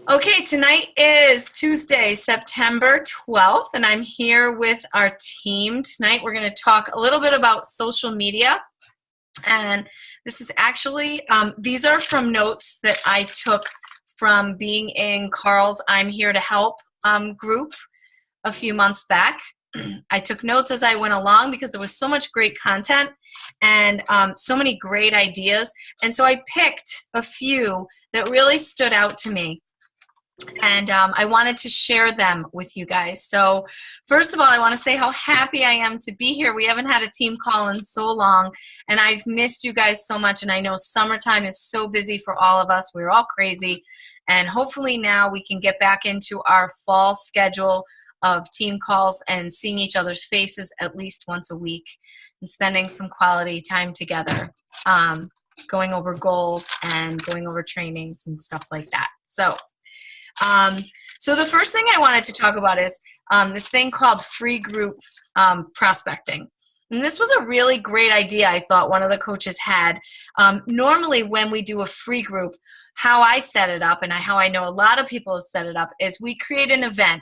Okay, tonight is Tuesday, September 12th, and I'm here with our team. Tonight we're going to talk a little bit about social media. And this is actually, these are from notes that I took from being in Carl's I'm Here to Help group a few months back. I took notes as I went along because there was so much great content and so many great ideas. And so I picked a few that really stood out to me. And I wanted to share them with you guys. So first of all, I want to say how happy I am to be here. We haven't had a team call in so long, and I've missed you guys so much. And I know summertime is so busy for all of us. We're all crazy. And hopefully now we can get back into our fall schedule of team calls and seeing each other's faces at least once a week and spending some quality time together, going over goals and going over trainings and stuff like that. So the first thing I wanted to talk about is this thing called free group prospecting. And this was a really great idea I thought one of the coaches had. Normally when we do a free group, how I set it up and how I know a lot of people have set it up is we create an event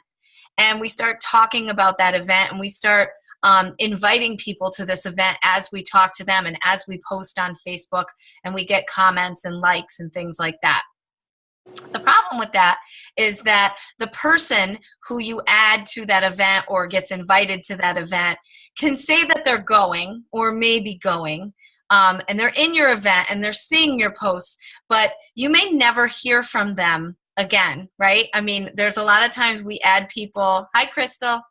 and we start talking about that event and we start inviting people to this event as we talk to them and as we post on Facebook and we get comments and likes and things like that. The problem with that is that the person who you add to that event or gets invited to that event can say that they're going or maybe going, and they're in your event and they're seeing your posts, but you may never hear from them again, right? I mean, there's a lot of times we add people. Hi, Crystal.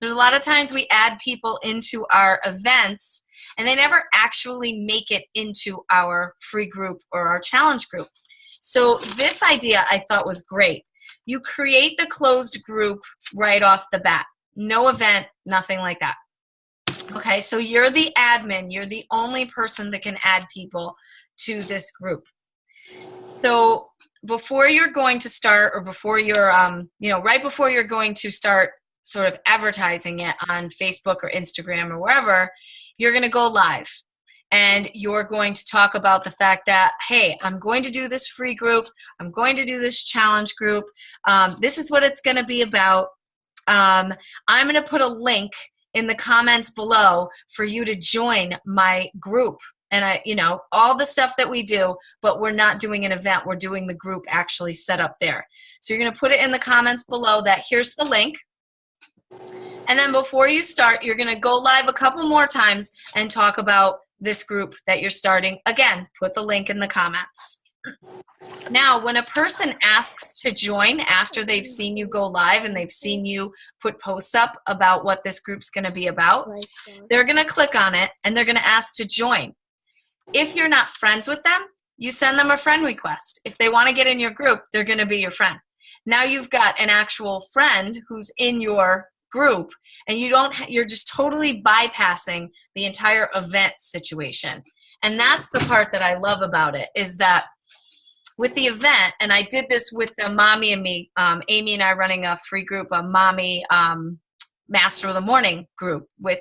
There's a lot of times we add people into our events and they never actually make it into our free group or our challenge group. So this idea I thought was great. You create the closed group right off the bat. No event, nothing like that. Okay, so you're the admin. You're the only person that can add people to this group. So before you're going to start or before you're, right before you're going to start sort of advertising it on Facebook or Instagram or wherever, you're going to go live. And you're going to talk about the fact that, hey, I'm going to do this free group. I'm going to do this challenge group. This is what it's going to be about. I'm going to put a link in the comments below for you to join my group. And all the stuff that we do, but we're not doing an event. We're doing the group actually set up there. So you're going to put it in the comments below that here's the link. And then before you start, you're going to go live a couple more times and talk about this group that you're starting. Again, put the link in the comments. Now, when a person asks to join after they've seen you go live and they've seen you put posts up about what this group's going to be about, they're going to click on it and they're going to ask to join. If you're not friends with them, you send them a friend request. If they want to get in your group, they're going to be your friend. Now you've got an actual friend who's in your group, and you're just totally bypassing the entire event situation. And that's the part that I love about it, is that with the event, and I did this with the Mommy and Me, Amy and I running a free group, a Mommy Master of the Morning group with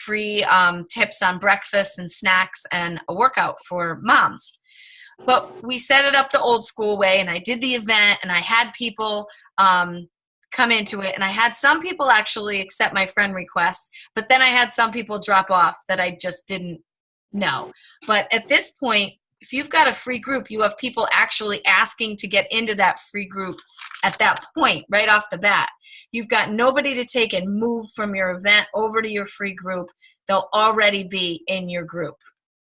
free tips on breakfast and snacks and a workout for moms. But we set it up the old school way, and I did the event, and I had people come into it, and I had some people actually accept my friend request, but then I had some people drop off that I just didn't know. But at this point, if you've got a free group, you have people actually asking to get into that free group at that point, right off the bat. You've got nobody to take and move from your event over to your free group. They'll already be in your group.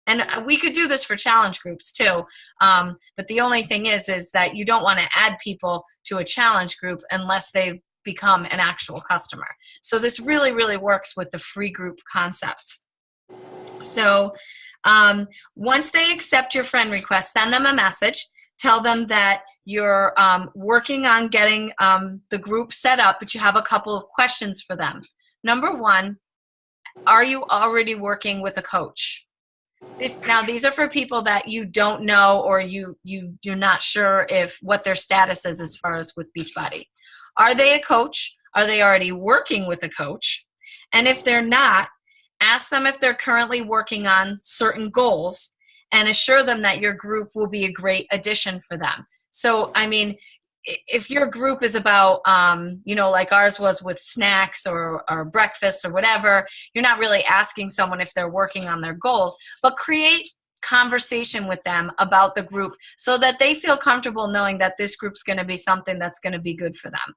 And we could do this for challenge groups too. But the only thing is that you don't want to add people to a challenge group unless they've become an actual customer. So this really, really works with the free group concept. So once they accept your friend request, send them a message. Tell them that you're working on getting the group set up, but you have a couple of questions for them. Number one, are you already working with a coach? Now, these are for people that you don't know or you're not sure what their status is as far as with Beachbody. Are they a coach? Are they already working with a coach? And if they're not, ask them if they're currently working on certain goals and assure them that your group will be a great addition for them. So, I mean, if your group is about, like ours was with snacks or breakfast or whatever, you're not really asking someone if they're working on their goals, but create conversation with them about the group so that they feel comfortable knowing that this group's going to be something that's going to be good for them.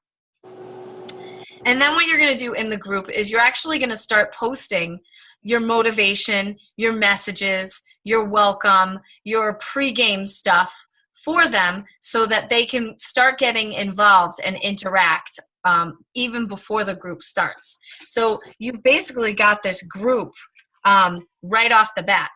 And then what you're going to do in the group is you're actually going to start posting your motivation, your messages, your welcome, your pregame stuff for them so that they can start getting involved and interact even before the group starts. So you've basically got this group right off the bat.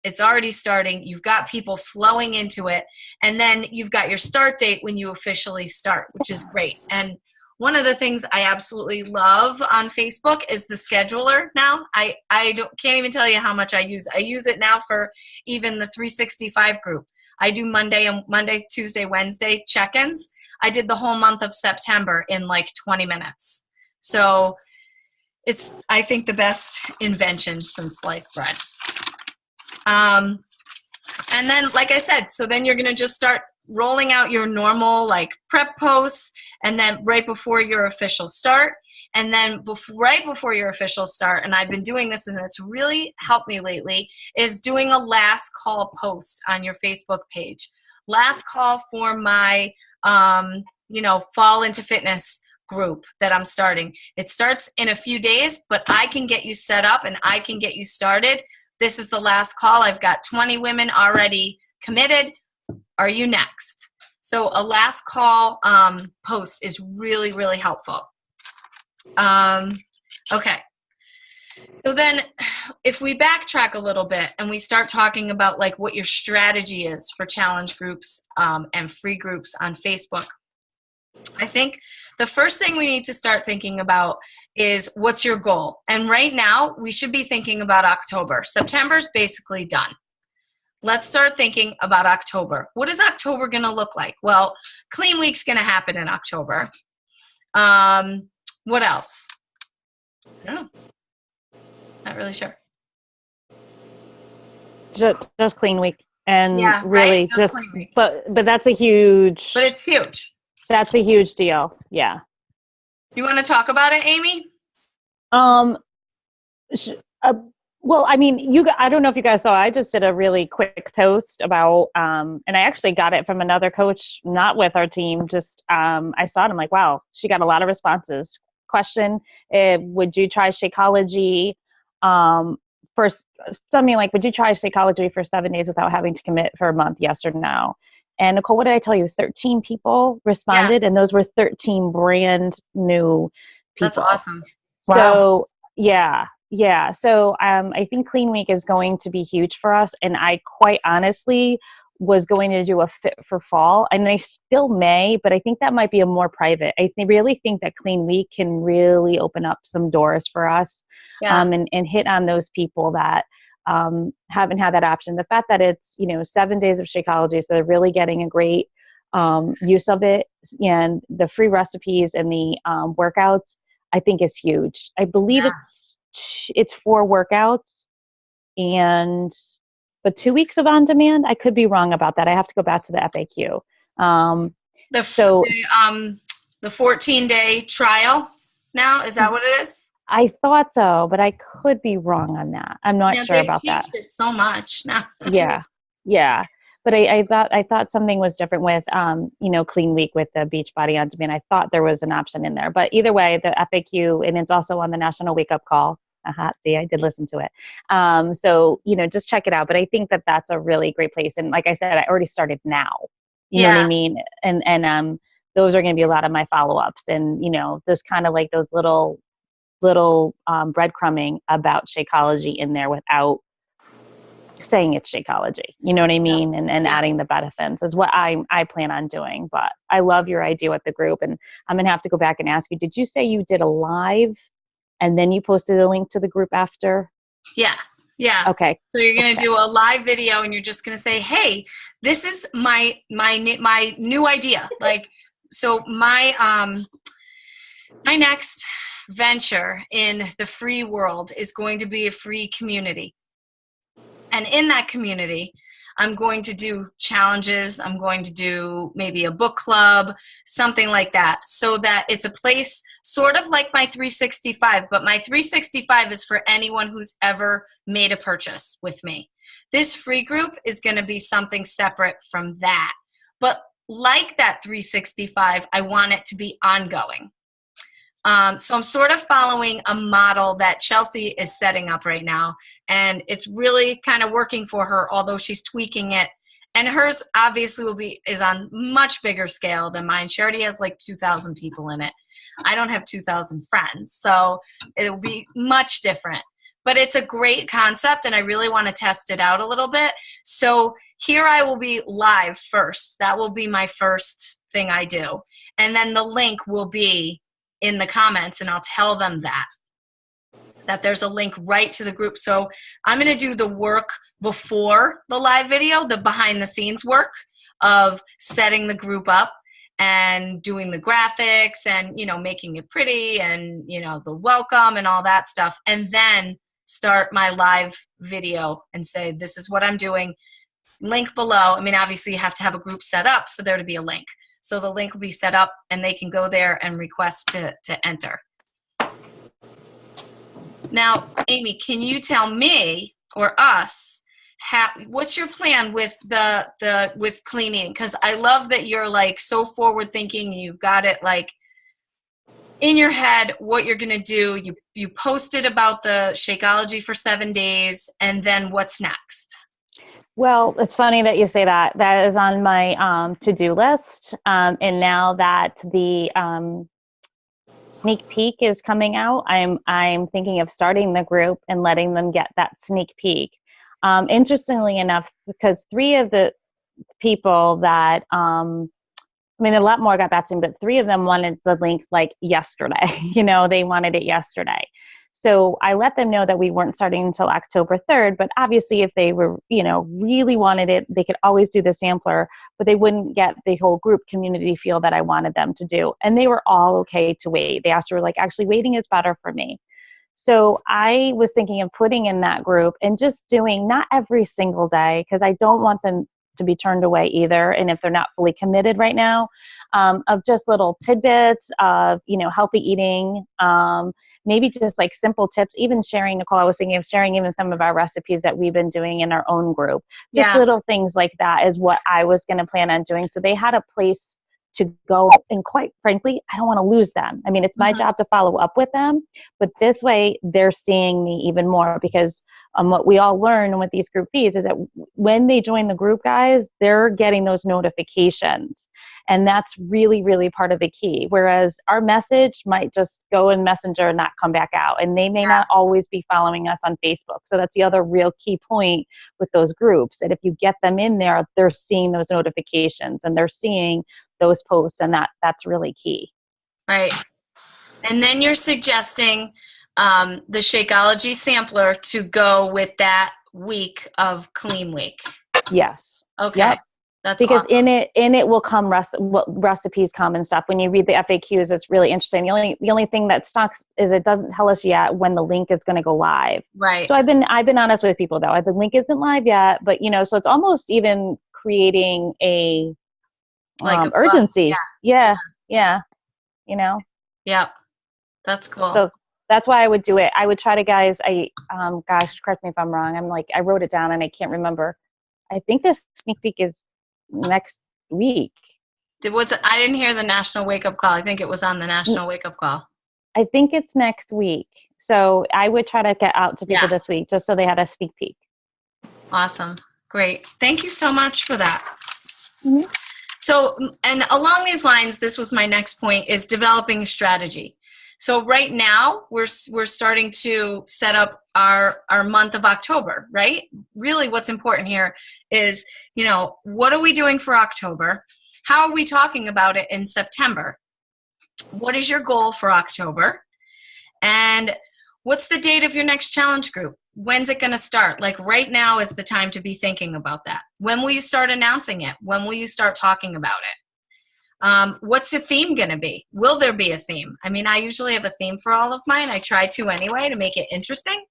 It's already starting. You've got people flowing into it. And then you've got your start date when you officially start, which is great. And one of the things I absolutely love on Facebook is the scheduler now. I can't even tell you how much I use. I use it now for even the 365 group. I do Monday, Tuesday, Wednesday check-ins. I did the whole month of September in like 20 minutes. So it's, I think, the best invention since sliced bread. And then, like I said, so then you're going to just start rolling out your normal like prep posts, and then right before your official start, and then right before your official start, and I've been doing this and it's really helped me lately, is doing a last call post on your Facebook page. Last call for my fall into fitness group that I'm starting. It starts in a few days, but I can get you set up and I can get you started. This is the last call. I've got 20 women already committed. Are you next? So a last call post is really, really helpful. Okay. So then if we backtrack a little bit and we start talking about like what your strategy is for challenge groups and free groups on Facebook, I think the first thing we need to start thinking about is what's your goal? And right now we should be thinking about October. September's basically done. Let's start thinking about October. What is October going to look like? Well, Clean Week's going to happen in October. What else? I don't know. Not really sure. Just Clean Week. And yeah, really right? Just Clean Week. But that's a huge. But it's huge. That's a huge deal. Yeah. You want to talk about it, Amy? Well, I mean, I don't know if you guys saw, I just did a really quick post about, and I actually got it from another coach, not with our team, just, I saw it, I'm like, wow, she got a lot of responses. Question, would you try Shakeology, first, something like, would you try Shakeology for 7 days without having to commit for a month, yes or no? And Nicole, what did I tell you? 13 people responded, and those were 13 brand new people. That's awesome. So, wow. Yeah. So I think Clean Week is going to be huge for us. And I quite honestly was going to do a fit for fall. And I still may, but I think that might be a more private. I really think that Clean Week can really open up some doors for us and hit on those people that haven't had that option. The fact that it's, 7 days of Shakeology, so they're really getting a great use of it. And the free recipes and the workouts, I think is huge. I believe it's 4 workouts but 2 weeks of on demand. I could be wrong about that. I have to go back to the FAQ. The 14-day trial now, is that what it is? I thought so, but I could be wrong on that. I'm not sure about that. They've changed it so much now. Yeah. But I thought something was different with, Clean Week with the Beachbody on Demand. I thought there was an option in there. But either way, the FAQ, and it's also on the National Wake Up Call. See, I did listen to it. So, just check it out. But I think that that's a really great place. And like I said, I already started now. You know what I mean? And those are going to be a lot of my follow-ups. And, there's kind of like those little breadcrumbing about Shakeology in there without saying it's Shakeology, you know what I mean? And adding the benefits is what I plan on doing. But I love your idea with the group, and I'm going to have to go back and ask you, did you say you did a live and then you posted a link to the group after? Yeah. Okay. So you're going to do a live video and you're just going to say, hey, this is my new idea. Like, so my next venture in the free world is going to be a free community. And in that community, I'm going to do challenges. I'm going to do maybe a book club, something like that, so that it's a place sort of like my 365, but my 365 is for anyone who's ever made a purchase with me. This free group is going to be something separate from that. But like that 365, I want it to be ongoing. So I'm sort of following a model that Chelsea is setting up right now, and it's really kind of working for her, although she's tweaking it. And hers obviously is on much bigger scale than mine. She already has like 2,000 people in it. I don't have 2,000 friends, so it'll be much different. But it's a great concept, and I really want to test it out a little bit. So here I will be live first. That will be my first thing I do. And then the link will be in the comments, and I'll tell them that there's a link right to the group. So I'm going to do the work before the live video, the behind the scenes work of setting the group up and doing the graphics and, making it pretty and, the welcome and all that stuff. And then start my live video and say, this is what I'm doing. Link below. I mean, obviously you have to have a group set up for there to be a link. So the link will be set up and they can go there and request to enter. Now, Amy, can you tell me or us what's your plan with with cleaning? Because I love that you're like so forward thinking. You've got it like in your head what you're going to do. You posted about the Shakeology for 7 days, and then what's next? Well, it's funny that you say that. That is on my to-do list. And now that the sneak peek is coming out, I'm thinking of starting the group and letting them get that sneak peek. Interestingly enough, because 3 of the people that, a lot more got back to me, but 3 of them wanted the link like yesterday. They wanted it yesterday. So I let them know that we weren't starting until October 3rd, but obviously if they were, really wanted it, they could always do the sampler, but they wouldn't get the whole group community feel that I wanted them to do. And they were all okay to wait. They actually were like, actually waiting is better for me. So I was thinking of putting in that group and just doing not every single day, because I don't want them to be turned away either. And if they're not fully committed right now, of just little tidbits of, healthy eating, maybe just like simple tips, even sharing, Nicole, I was thinking of sharing even some of our recipes that we've been doing in our own group. Just little things like that is what I was going to plan on doing. So they had a place to go, and quite frankly, I don't want to lose them. I mean, it's my job to follow up with them, but this way they're seeing me even more, because what we all learn with these group feeds is that when they join the group, guys, they're getting those notifications. And that's really, really part of the key. Whereas our message might just go in Messenger and not come back out. And they may not always be following us on Facebook. So that's the other real key point with those groups. And if you get them in there, they're seeing those notifications and they're seeing those posts, and that's really key. Right. And then you're suggesting the Shakeology sampler to go with that week of Clean Week. Yes. Okay. Yep. That's because awesome. in it will come recipes come and stuff. When you read the FAQs, it's really interesting. The only thing that sucks is it doesn't tell us yet when the link is going to go live. Right. So I've been honest with people though. The link isn't live yet, but so it's almost even creating a like urgency. Yeah. Yeah. Yep. That's cool. So that's why I would do it. I would try to, guys, gosh, correct me if I'm wrong. I wrote it down and I can't remember. I think this sneak peek is next week. I didn't hear the National Wake Up Call. I think it was on the National Wake Up Call. I think it's next week. So I would try to get out to people this week just so they had a sneak peek. Awesome. Great. Thank you so much for that. Mm-hmm. So, and along these lines, this was my next point, is developing a strategy. So right now we're starting to set up our month of October, right? Really what's important here is, what are we doing for October? How are we talking about it in September? What is your goal for October? And what's the date of your next challenge group? When's it going to start? Like right now is the time to be thinking about that. When will you start announcing it? When will you start talking about it? What's the theme going to be? Will there be a theme? I mean, I usually have a theme for all of mine. I try to anyway to make it interesting.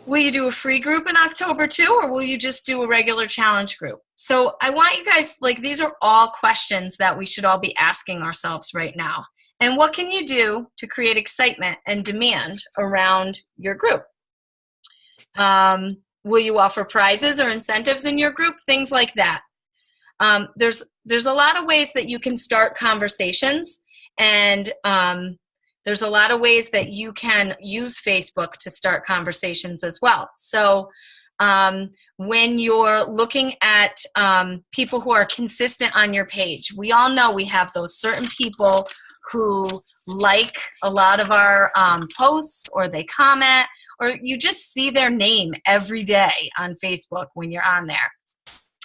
Will you do a free group in October too, or will you just do a regular challenge group? So I want you guys, like, these are all questions that we should all be asking ourselves right now. And what can you do to create excitement and demand around your group? Will you offer prizes or incentives in your group? Things like that. There's a lot of ways that you can start conversations, and there's a lot of ways that you can use Facebook to start conversations as well. So when you're looking at people who are consistent on your page, we all know we have those certain people who like a lot of our posts, or they comment, or you just see their name every day on Facebook when you're on there.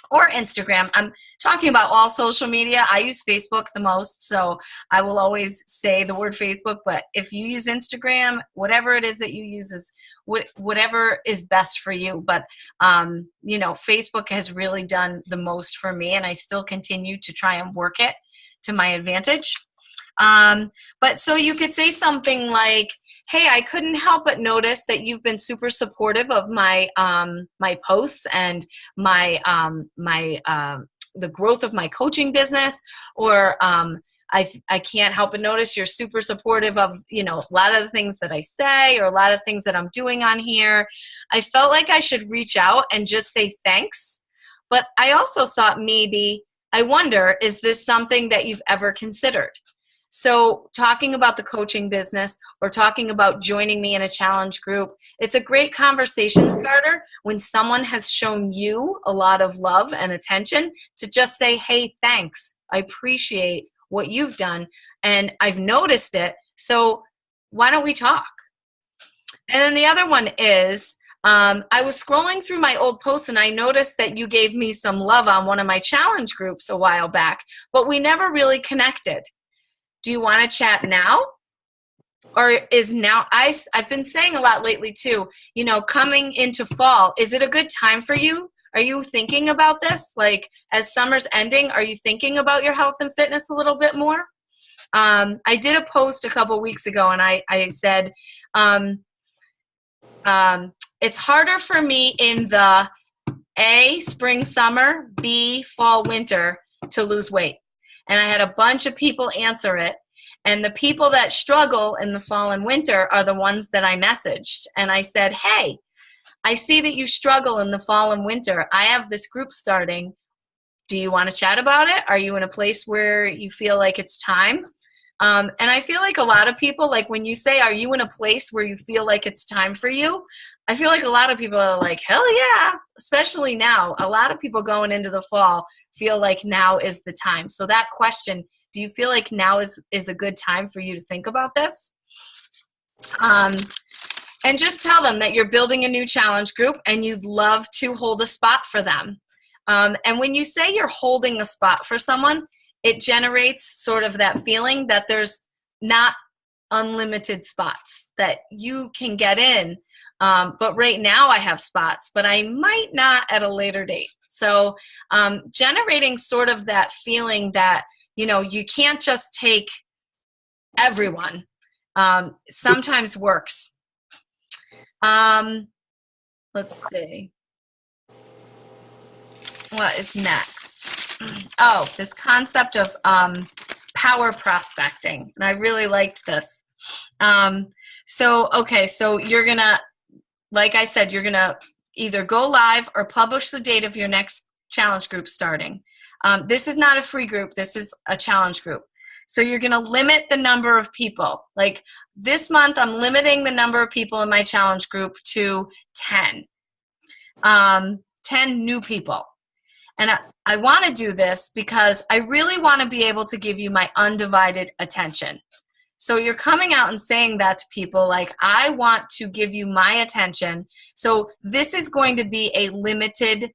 Or Instagram. I'm talking about all social media. I use Facebook the most, so I will always say the word Facebook. But if you use Instagram, whatever it is that you use is whatever is best for you. But, you know, Facebook has really done the most for me, and I still continue to try and work it to my advantage. But so you could say something like, hey, I couldn't help but notice that you've been super supportive of my my posts and my the growth of my coaching business, or I can't help but notice you're super supportive of, you know, a lot of the things that I say, or a lot of things that I'm doing on here. I felt like I should reach out and just say thanks, but I also thought maybe, I wonder, is this something that you've ever considered? So talking about the coaching business, or talking about joining me in a challenge group, it's a great conversation starter when someone has shown you a lot of love and attention, to just say, hey, thanks. I appreciate what you've done, and I've noticed it. So why don't we talk? And then the other one is, I was scrolling through my old posts, and I noticed that you gave me some love on one of my challenge groups a while back, but we never really connected. Do you want to chat now? Or is now, I've been saying a lot lately too, you know, coming into fall, is it a good time for you? Are you thinking about this? Like, as summer's ending, are you thinking about your health and fitness a little bit more? I did a post a couple weeks ago, and I said, it's harder for me in the A, spring, summer, B, fall, winter to lose weight. And I had a bunch of people answer it. And the people that struggle in the fall and winter are the ones that I messaged. And I said, hey, I see that you struggle in the fall and winter. I have this group starting. Do you want to chat about it? Are you in a place where you feel like it's time? And I feel like a lot of people, like when you say, are you in a place where you feel like it's time for you? I feel like a lot of people are like, hell yeah, especially now. A lot of people going into the fall feel like now is the time. So that question, do you feel like now is a good time for you to think about this? And just tell them that you're building a new challenge group and you'd love to hold a spot for them. And when you say you're holding a spot for someone, it generates sort of that feeling that there's not unlimited spots that you can get in. But right now I have spots, but I might not at a later date. So generating sort of that feeling that, you know, you can't just take everyone, sometimes works. Let's see. What is next? Oh, this concept of power prospecting. And I really liked this. So you're going to, like I said, you're going to either go live or publish the date of your next challenge group starting. This is not a free group. This is a challenge group. So you're going to limit the number of people. Like this month, I'm limiting the number of people in my challenge group to 10. 10 new people. And I want to do this because I really want to be able to give you my undivided attention. So you're coming out and saying that to people, like, I want to give you my attention. So this is going to be a limited,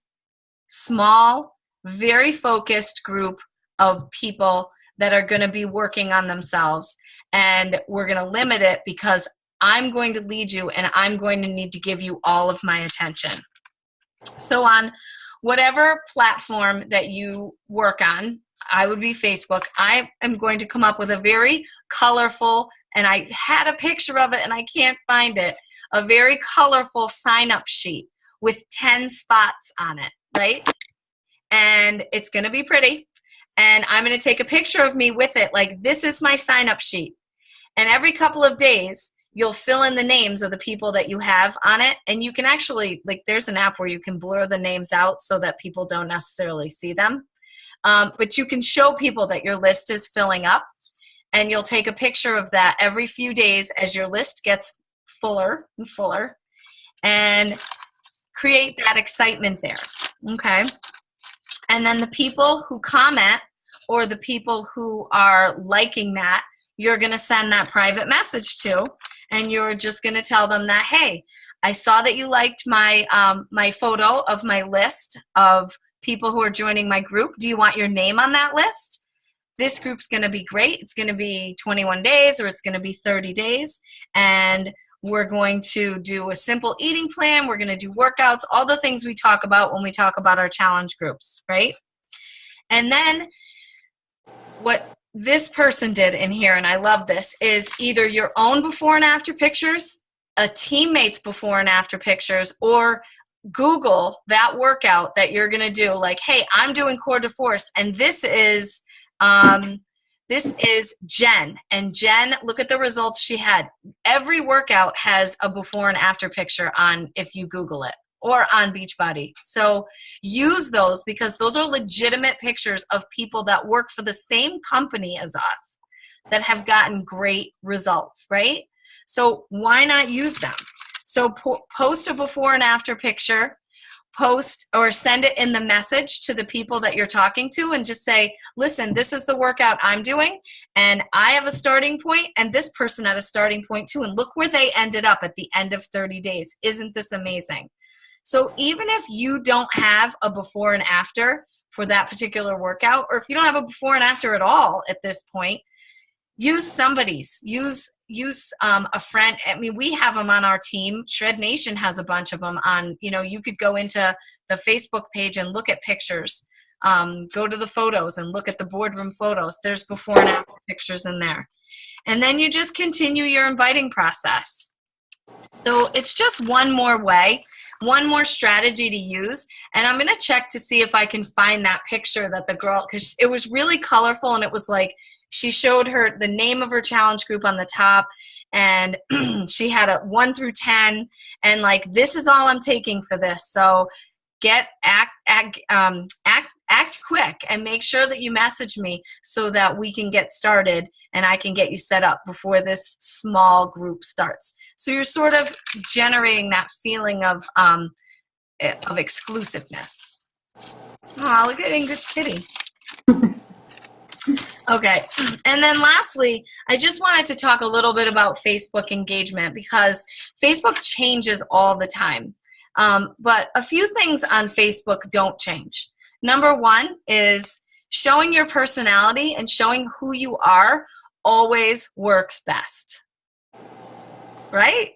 small, very focused group of people that are going to be working on themselves. And we're going to limit it because I'm going to lead you and I'm going to need to give you all of my attention. So on whatever platform that you work on, I would be Facebook, I am going to come up with a very colorful, and I had a picture of it and I can't find it, a very colorful sign-up sheet with 10 spots on it, right? And it's going to be pretty. And I'm going to take a picture of me with it, like this is my sign-up sheet. And every couple of days, you'll fill in the names of the people that you have on it. And you can actually, like, there's an app where you can blur the names out so that people don't necessarily see them. But you can show people that your list is filling up. And you'll take a picture of that every few days as your list gets fuller and fuller. And create that excitement there, okay? And then the people who comment or the people who are liking that, you're going to send that private message to, and you're just going to tell them that, hey, I saw that you liked my my photo of my list of people who are joining my group. Do you want your name on that list? This group's going to be great. It's going to be 21 days or it's going to be 30 days. And we're going to do a simple eating plan. We're going to do workouts, all the things we talk about when we talk about our challenge groups, right? And then what this person did in here, and I love this, is either your own before and after pictures, a teammate's before and after pictures, or Google that workout that you're going to do. Like, hey, I'm doing core de force, and this is Jen. And Jen, look at the results she had. Every workout has a before and after picture on, if you Google it, or on Beachbody. So use those because those are legitimate pictures of people that work for the same company as us that have gotten great results, right? So why not use them? So post a before and after picture, post or send it in the message to the people that you're talking to and just say, listen, this is the workout I'm doing and I have a starting point and this person had a starting point too, and look where they ended up at the end of 30 days. Isn't this amazing? So even if you don't have a before and after for that particular workout, or if you don't have a before and after at all at this point, use somebody's. Use a friend. I mean, we have them on our team. Shred Nation has a bunch of them on. You could go into the Facebook page and look at pictures. Go to the photos and look at the boardroom photos. There's before and after pictures in there. And then you just continue your inviting process. So it's just one more way, one more strategy to use. And I'm going to check to see if I can find that picture that the girl, because it was really colorful and it was like, she showed her the name of her challenge group on the top, and she had a 1 through 10, and like, this is all I'm taking for this. So act quick and make sure that you message me so that we can get started and I can get you set up before this small group starts. So you're sort of generating that feeling of exclusiveness. Oh, look at Ingrid's kitty. Okay, and then lastly, I just wanted to talk a little bit about Facebook engagement because Facebook changes all the time. But a few things on Facebook don't change. Number one is showing your personality and showing who you are always works best, right?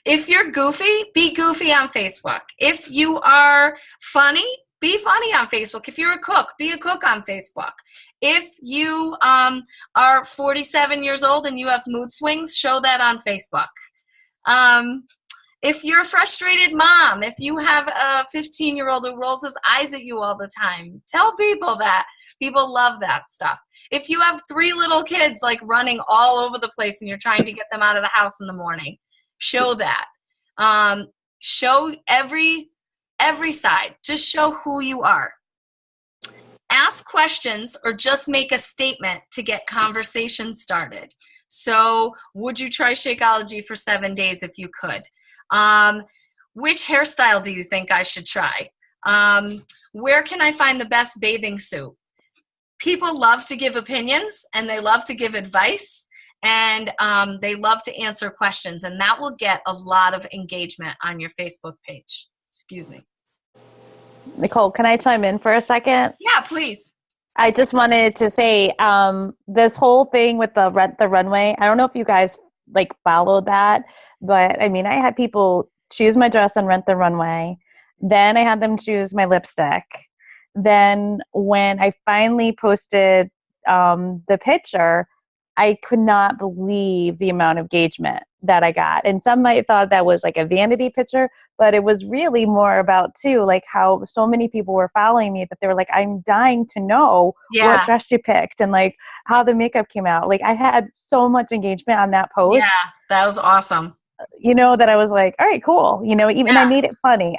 If you're goofy, be goofy on Facebook. If you are funny, be funny on Facebook. If you're a cook, be a cook on Facebook. If you are 47 years old and you have mood swings, show that on Facebook. If you're a frustrated mom, if you have a 15-year-old who rolls his eyes at you all the time, tell people that. People love that stuff. If you have 3 little kids like running all over the place and you're trying to get them out of the house in the morning, show that. Show every side. Just show who you are. Ask questions or just make a statement to get conversation started. So, would you try Shakeology for 7 days if you could? Which hairstyle do you think I should try? Where can I find the best bathing suit? People love to give opinions and they love to give advice and they love to answer questions, and that will get a lot of engagement on your Facebook page. Excuse me. Nicole, can I chime in for a second? Yeah, please. I just wanted to say this whole thing with the Rent the Runway, I don't know if you guys like followed that, but I mean, I had people choose my dress on Rent the Runway. Then I had them choose my lipstick. Then when I finally posted the picture, I could not believe the amount of engagement that I got. And some might thought that was like a vanity picture, but it was really more about too, like how so many people were following me that they were like, I'm dying to know what Yeah. dress you picked and like how the makeup came out. Like I had so much engagement on that Yeah. post, That was awesome. that I was like, all right, cool. Even I made it funny.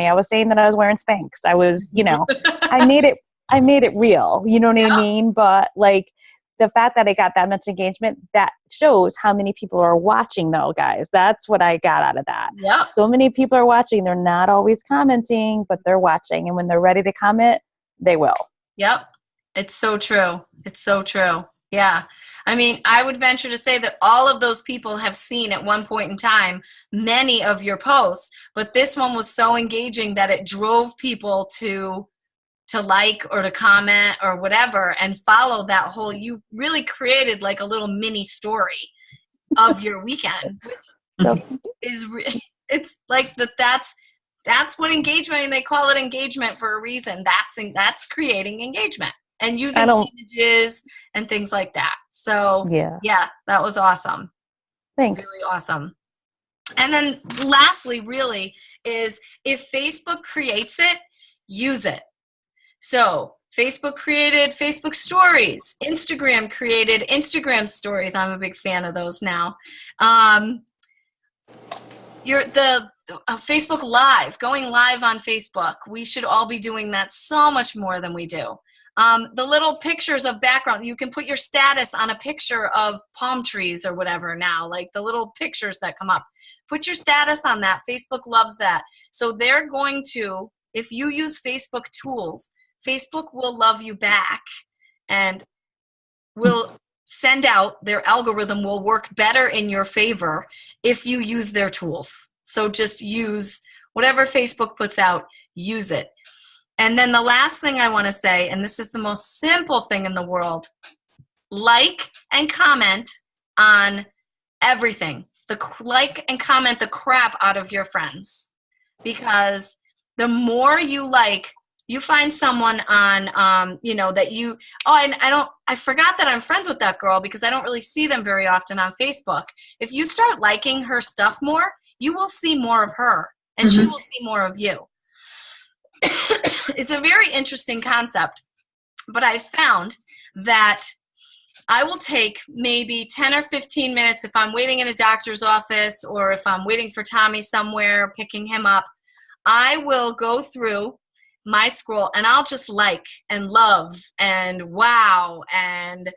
I was saying that I was wearing Spanx. I was, I made it, I made it real. You know what I Yeah. mean? But like the fact that I got that much engagement, that shows how many people are watching though, guys. That's what I got out of that. Yep. So many people are watching. They're not always commenting, but they're watching. And when they're ready to comment, they will. Yep. It's so true. It's so true. Yeah. I mean, I would venture to say that all of those people have seen at one point in time many of your posts, but this one was so engaging that it drove people to like or to comment or whatever and follow that whole, you really created like a little mini story of your weekend, which So is it's like that's what engagement, and they call it engagement for a reason. That's creating engagement and using images and things like that. So yeah, that was awesome. Thanks. Really awesome. And then lastly, really, is if Facebook creates it, use it. So Facebook created Facebook stories. Instagram created Instagram stories. I'm a big fan of those now. Facebook Live, going live on Facebook. We should all be doing that so much more than we do. The little pictures of background, you can put your status on a picture of palm trees or whatever now, like the little pictures that come up. Put your status on that. Facebook loves that. So they're going to, if you use Facebook tools, Facebook will love you back and will send out, their algorithm will work better in your favor if you use their tools. So just use whatever Facebook puts out, use it. And then the last thing I want to say, and this is the most simple thing in the world, like and comment on everything. Like and comment the crap out of your friends, because the more you like, you find someone on, that you, and I forgot that I'm friends with that girl because I don't really see them very often on Facebook. If you start liking her stuff more, you will see more of her and she will see more of you. It's a very interesting concept, but I found that I will take maybe 10 or 15 minutes if I'm waiting in a doctor's office or if I'm waiting for Tommy somewhere, picking him up. I will go through my scroll and I'll just like and love and wow and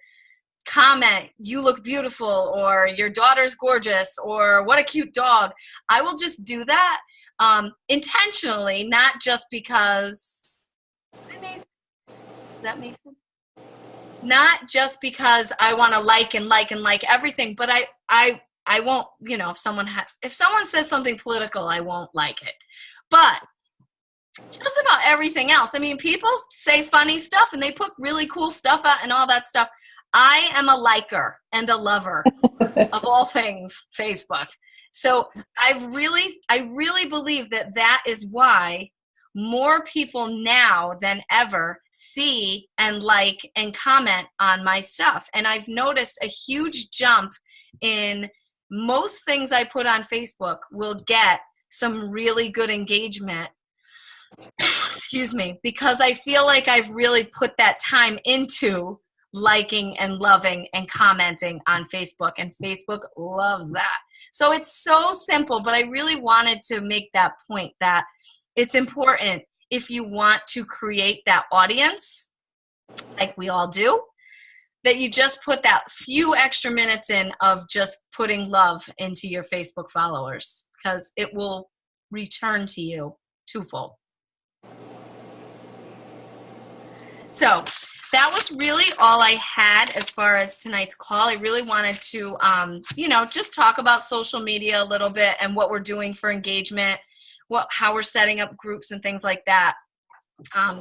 comment, you look beautiful, or your daughter's gorgeous, or what a cute dog. I will just do that intentionally, not just because that makes sense. Not just because I want to like and like and like everything, but I won't, if someone says something political, I won't like it. But just about everything else. I mean, people say funny stuff and they put really cool stuff out and all that stuff. I am a liker and a lover of all things Facebook. So I really believe that is why more people now than ever see and like and comment on my stuff. And I've noticed a huge jump in most things I put on Facebook will get some really good engagement. Excuse me, because I feel like I've really put that time into liking and loving and commenting on Facebook, and Facebook loves that. So it's so simple, but I really wanted to make that point that it's important if you want to create that audience, like we all do, that you just put that few extra minutes in of just putting love into your Facebook followers, because it will return to you twofold. So that was really all I had as far as tonight's call. I really wanted to, just talk about social media a little bit and what we're doing for engagement, how we're setting up groups and things like that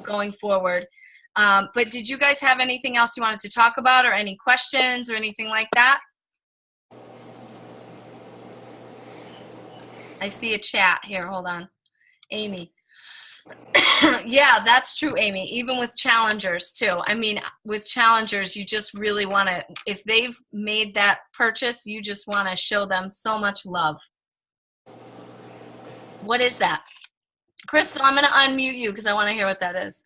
going forward. But did you guys have anything else you wanted to talk about, or any questions or anything like that? I see a chat here. Hold on. Amy. Yeah, that's true, Amy. Even with challengers too. I mean, with challengers, you just really want to, if they've made that purchase, you just want to show them so much love. What is that? Crystal, I'm going to unmute you because I want to hear what that is.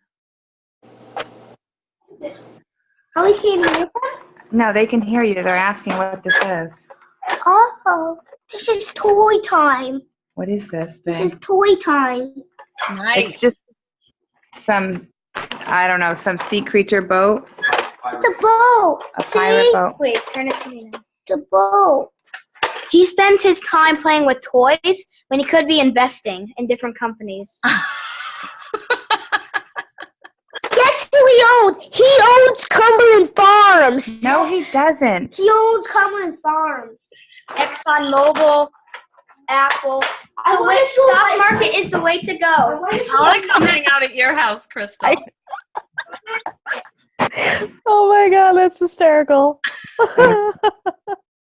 Oh, we can't hear them? No, they can hear you. They're asking what this is. Oh, this is toy time. What is this This thing? is toy time. Nice. It's just some, I don't know, some sea creature boat, It's a boat. a pirate boat. Wait, turn it to me now. It's a boat. He spends his time playing with toys when he could be investing in different companies. Guess who he owns? He owns Cumberland Farms. No, he doesn't. He owns Cumberland Farms. ExxonMobil, Apple. Stock market is the way to go. I want to come hang out at your house, Crystal. Oh my God, that's hysterical.